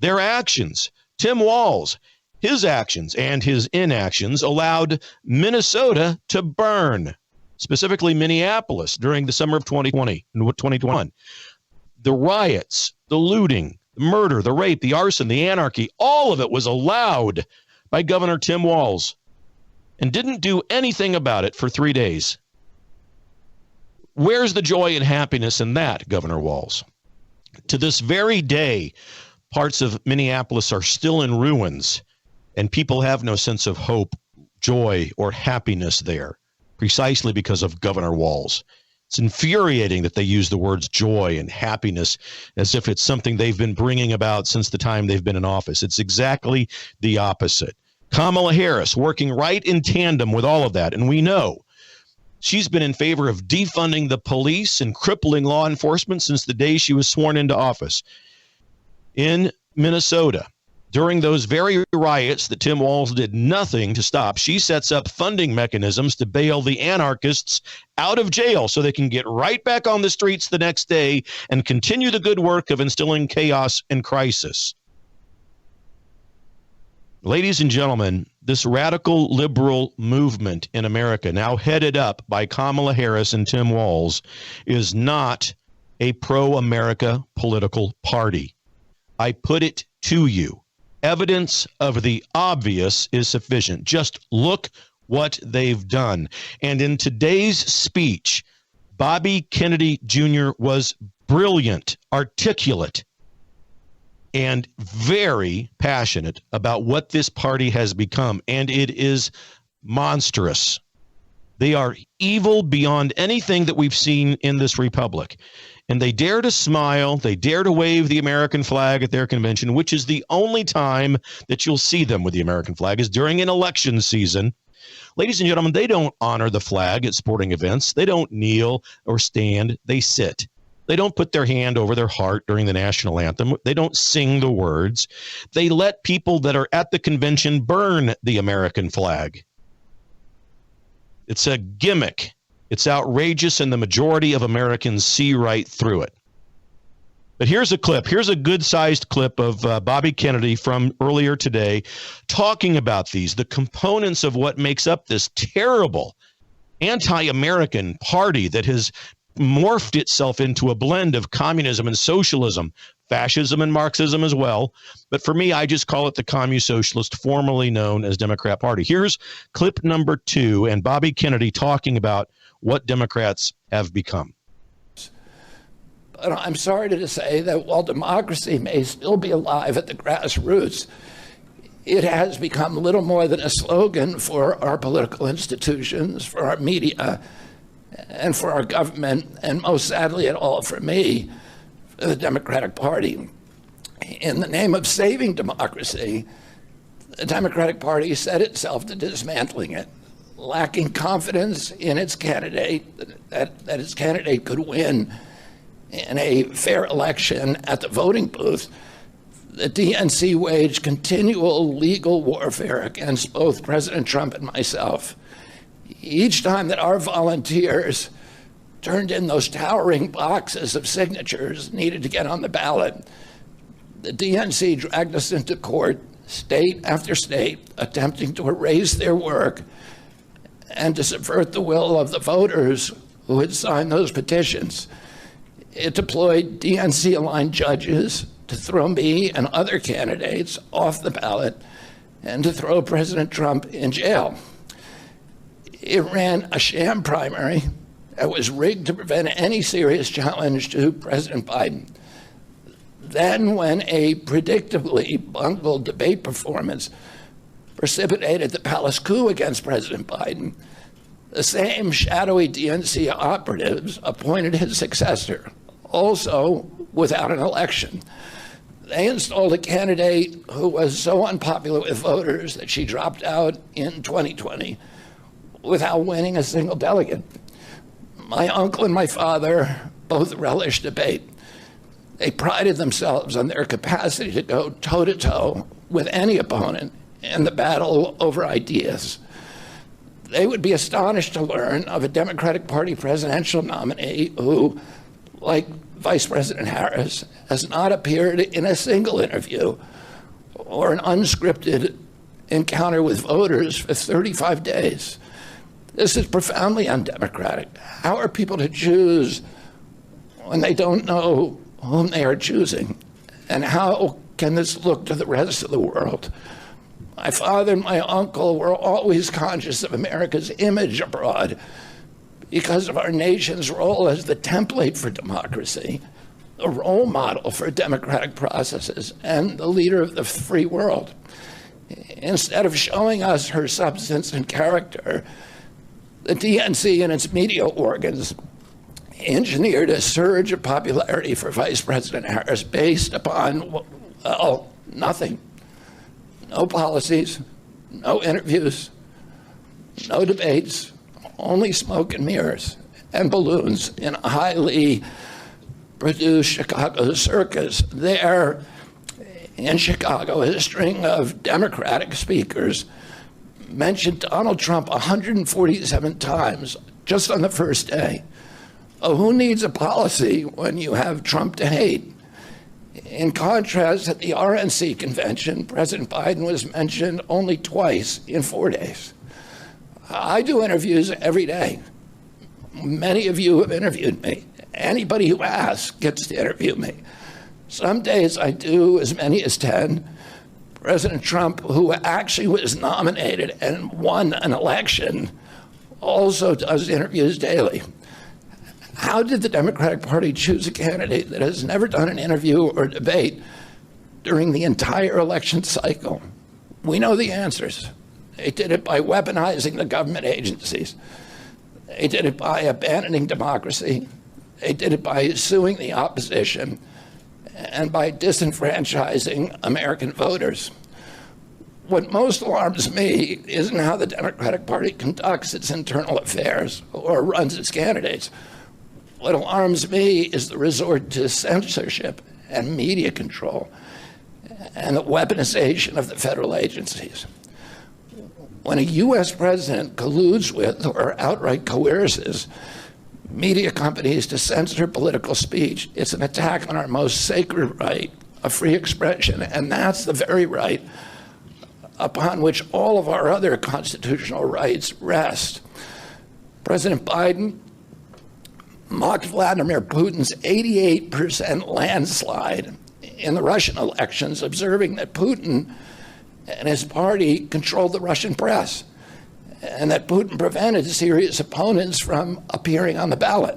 Their actions. Tim Walz, his actions and his inactions allowed Minnesota to burn. Specifically Minneapolis during the summer of 2020 and 2021. The riots, the looting, the murder, the rape, the arson, the anarchy, all of it was allowed by Governor Tim Walz and didn't do anything about it for 3 days. Where's the joy and happiness in that, Governor Walz? To this very day, parts of Minneapolis are still in ruins, and people have no sense of hope, joy, or happiness there. Precisely because of Governor Walz. It's infuriating that they use the words joy and happiness as if it's something they've been bringing about since the time they've been in office. It's exactly the opposite. Kamala Harris working right in tandem with all of that. And we know she's been in favor of defunding the police and crippling law enforcement since the day she was sworn into office. In Minnesota, during those very riots that Tim Walz did nothing to stop, she sets up funding mechanisms to bail the anarchists out of jail so they can get right back on the streets the next day and continue the good work of instilling chaos and crisis. Ladies and gentlemen, this radical liberal movement in America, now headed up by Kamala Harris and Tim Walz, is not a pro-America political party. I put it to you. Evidence of the obvious is sufficient. Just look what they've done. And in today's speech, Bobby Kennedy Jr. was brilliant, articulate, and very passionate about what this party has become. And it is monstrous. They are evil beyond anything that we've seen in this republic. And they dare to smile. They dare to wave the American flag at their convention, which is the only time that you'll see them with the American flag is during an election season. Ladies and gentlemen, they don't honor the flag at sporting events. They don't kneel or stand. They sit. They don't put their hand over their heart during the national anthem. They don't sing the words. They let people that are at the convention burn the American flag. It's a gimmick. It's outrageous, and the majority of Americans see right through it. But here's a clip. Here's a good-sized clip of Bobby Kennedy from earlier today talking about the components of what makes up this terrible anti-American party that has morphed itself into a blend of communism and socialism, fascism and Marxism as well. But for me, I just call it the Communist Socialist, formerly known as Democrat Party. Here's clip number 2, and Bobby Kennedy talking about what Democrats have become. But I'm sorry to say that while democracy may still be alive at the grassroots, it has become little more than a slogan for our political institutions, for our media, and for our government, and most sadly at all for me, for the Democratic Party. In the name of saving democracy, the Democratic Party set itself to dismantling it, lacking confidence in its candidate, that its candidate could win in a fair election at the voting booth. The DNC waged continual legal warfare against both President Trump and myself. Each time that our volunteers turned in those towering boxes of signatures needed to get on the ballot, the DNC dragged us into court, state after state, attempting to erase their work and to subvert the will of the voters who had signed those petitions. It deployed DNC-aligned judges to throw me and other candidates off the ballot and to throw President Trump in jail. It ran a sham primary that was rigged to prevent any serious challenge to President Biden. Then, when a predictably bungled debate performance precipitated the palace coup against President Biden, the same shadowy DNC operatives appointed his successor, also without an election. They installed a candidate who was so unpopular with voters that she dropped out in 2020 without winning a single delegate. My uncle and my father both relished debate. They prided themselves on their capacity to go toe-to-toe with any opponent in the battle over ideas. They would be astonished to learn of a Democratic Party presidential nominee who, like Vice President Harris, has not appeared in a single interview or an unscripted encounter with voters for 35 days. This is profoundly undemocratic. How are people to choose when they don't know whom they are choosing? And how can this look to the rest of the world? My father and my uncle were always conscious of America's image abroad because of our nation's role as the template for democracy, the role model for democratic processes, and the leader of the free world. Instead of showing us her substance and character, the DNC and its media organs engineered a surge of popularity for Vice President Harris based upon, well, nothing. No policies, no interviews, no debates, only smoke and mirrors and balloons in a highly produced Chicago circus. There in Chicago, a string of Democratic speakers mentioned Donald Trump 147 times just on the first day. Oh, who needs a policy when you have Trump to hate? In contrast, at the RNC convention, President Biden was mentioned only twice in 4 days. I do interviews every day. Many of you have interviewed me. Anybody who asks gets to interview me. Some days I do as many as 10. President Trump, who actually was nominated and won an election, also does interviews daily. How did the Democratic Party choose a candidate that has never done an interview or debate during the entire election cycle? We know the answers. They did it by weaponizing the government agencies. They did it by abandoning democracy. They did it by suing the opposition and by disenfranchising American voters. What most alarms me isn't how the Democratic Party conducts its internal affairs or runs its candidates. What alarms me is the resort to censorship and media control and the weaponization of the federal agencies. When a U.S. president colludes with or outright coerces media companies to censor political speech, it's an attack on our most sacred right of free expression, and that's the very right upon which all of our other constitutional rights rest. President Biden mocked Vladimir Putin's 88% landslide in the Russian elections, observing that Putin and his party controlled the Russian press and that Putin prevented serious opponents from appearing on the ballot.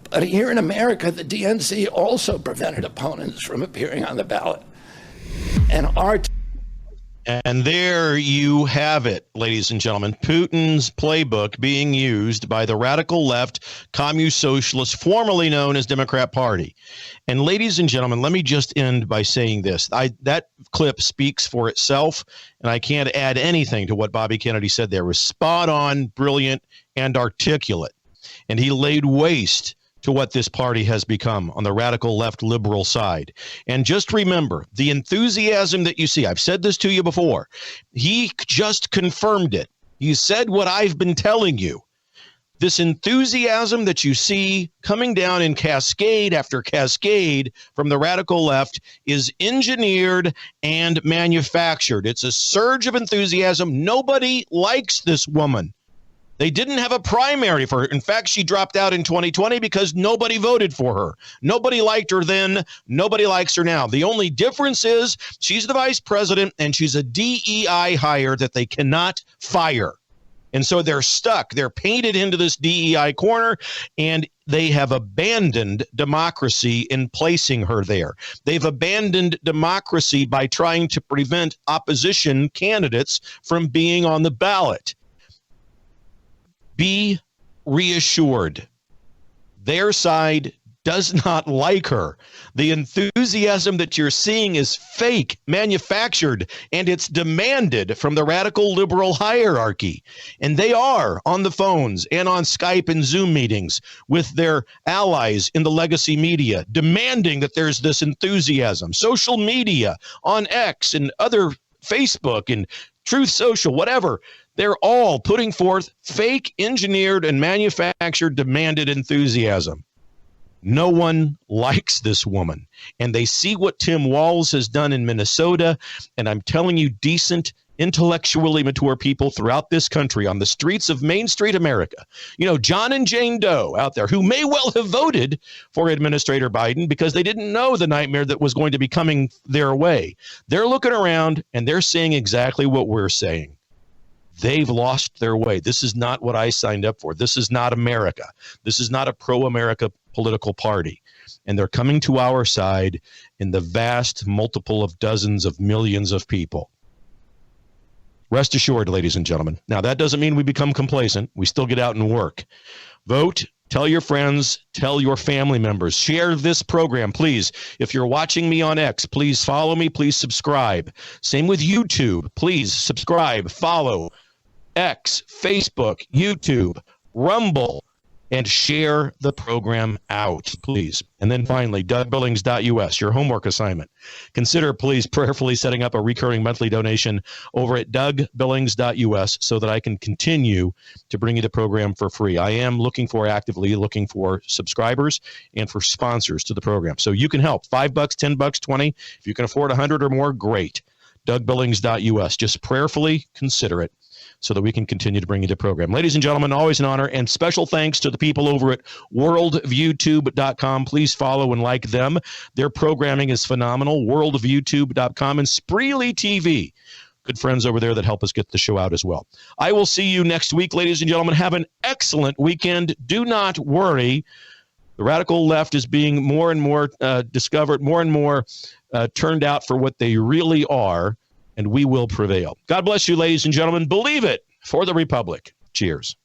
But here in America, the DNC also prevented opponents from appearing on the ballot. And there you have it, ladies and gentlemen, Putin's playbook being used by the radical left, communist socialists, formerly known as Democrat Party. And ladies and gentlemen, let me just end by saying this. That clip speaks for itself, and I can't add anything to what Bobby Kennedy said there. It was spot on, brilliant, and articulate. And he laid waste to what this party has become on the radical left liberal side. And just remember, the enthusiasm that you see, I've said this to you before, he just confirmed it. He said what I've been telling you. This enthusiasm that you see coming down in cascade after cascade from the radical left is engineered and manufactured. It's a surge of enthusiasm. Nobody likes this woman. They didn't have a primary for her. In fact, she dropped out in 2020 because nobody voted for her. Nobody liked her then. Nobody likes her now. The only difference is she's the vice president and she's a DEI hire that they cannot fire. And so they're stuck. They're painted into this DEI corner, and they have abandoned democracy in placing her there. They've abandoned democracy by trying to prevent opposition candidates from being on the ballot. Be reassured. Their side does not like her. The enthusiasm that you're seeing is fake, manufactured, and it's demanded from the radical liberal hierarchy. And they are on the phones and on Skype and Zoom meetings with their allies in the legacy media, demanding that there's this enthusiasm. Social media on X and other Facebook and Truth Social, whatever. They're all putting forth fake, engineered, and manufactured demanded enthusiasm. No one likes this woman, and they see what Tim Walz has done in Minnesota, and I'm telling you, decent, intellectually mature people throughout this country on the streets of Main Street America, you know, John and Jane Doe out there who may well have voted for Administrator Biden because they didn't know the nightmare that was going to be coming their way. They're looking around, and they're saying exactly what we're saying. They've lost their way. This is not what I signed up for. This is not America. This is not a pro-America political party. And they're coming to our side in the vast multiple of dozens of millions of people. Rest assured, ladies and gentlemen. Now, that doesn't mean we become complacent. We still get out and work. Vote. Tell your friends. Tell your family members. Share this program, please. If you're watching me on X, please follow me. Please subscribe. Same with YouTube. Please subscribe, follow X, Facebook, YouTube, Rumble, and share the program out, please. And then finally, DougBillings.us, your homework assignment. Consider, please, prayerfully setting up a recurring monthly donation over at DougBillings.us so that I can continue to bring you the program for free. I am actively looking for subscribers and for sponsors to the program. So you can help. $5, $10, 20. If you can afford 100 or more, great. DougBillings.us. Just prayerfully consider it, so that we can continue to bring you the program. Ladies and gentlemen, always an honor, and special thanks to the people over at worldviewtube.com. Please follow and like them. Their programming is phenomenal. worldviewtube.com and Spreely TV. Good friends over there that help us get the show out as well. I will see you next week, ladies and gentlemen. Have an excellent weekend. Do not worry. The radical left is being more and more discovered, more and more turned out for what they really are, and we will prevail. God bless you, ladies and gentlemen. Believe it for the Republic. Cheers.